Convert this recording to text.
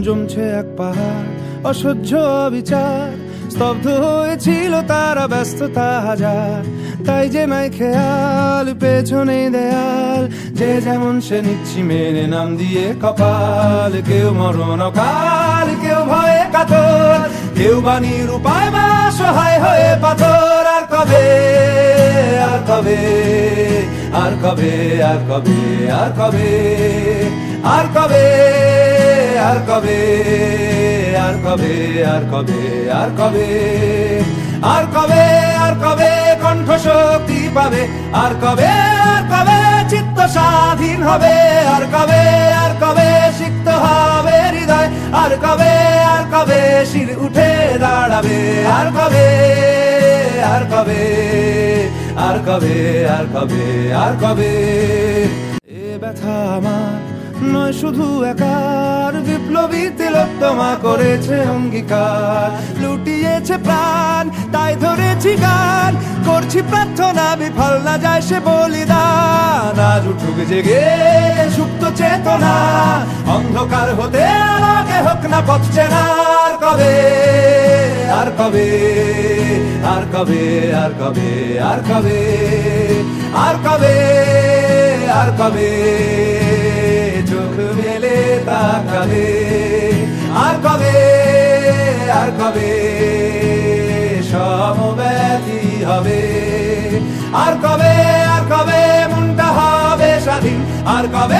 জমছে এক পাহাড় অসহ্য অবিচার, স্তব্ধ হয়েছিল তারা ব্যস্ততা হাজার। তাই যে নাই খেয়াল পেছনে দেয়াল, যে যেমন সে নিচ্ছি মেনে নাম দিয়ে কপাল। কেউ মরণ কাল, কেউ ভয়ে কাতর, কেউ বা নিরুপায় বা সহায় হয়ে পাথর। আর কবে, আর কবে, আর কবে, আর কবে, আর কবে, আর কবে, আর কবে, আর কবে, আর কবে, আর কবে, আর কবে, আর কবে কণ্ঠ শক্তি পাবে, আর কবে, আর কবে চিত্ত স্বাধীন হবে, আর কবে, আর কবে সিক্ত হবে হৃদয়, আর কবে, আর কবে শির উঠে দাঁড়াবে, আর কবে, আর কবে, আর কবে, আর কবে, আর কবে। এ ব্যথা আমার নয় শুধু একার, বিপ্লবী তিলোত্তমা করেছে অঙ্গীকার, লুটিয়েছে প্রাণ তাই ধরেছি গান, করছি প্রার্থনা বিফল না যায় সে বলিদান। আজ উঠুক জেগে সুপ্ত চেতনা, অন্ধকার হতে আলোকে হোক না পথ চেনা। আর কবে, আর কবে, আর কবে, আর কবে, আর কবে, আর কবে, আর কবে চোখ মেলে তাকাবে, আর কবে, আর কবে সমব্যথী হবে, আর কবে, আর কবে মনটা হবে স্বাধীন, আর কবে,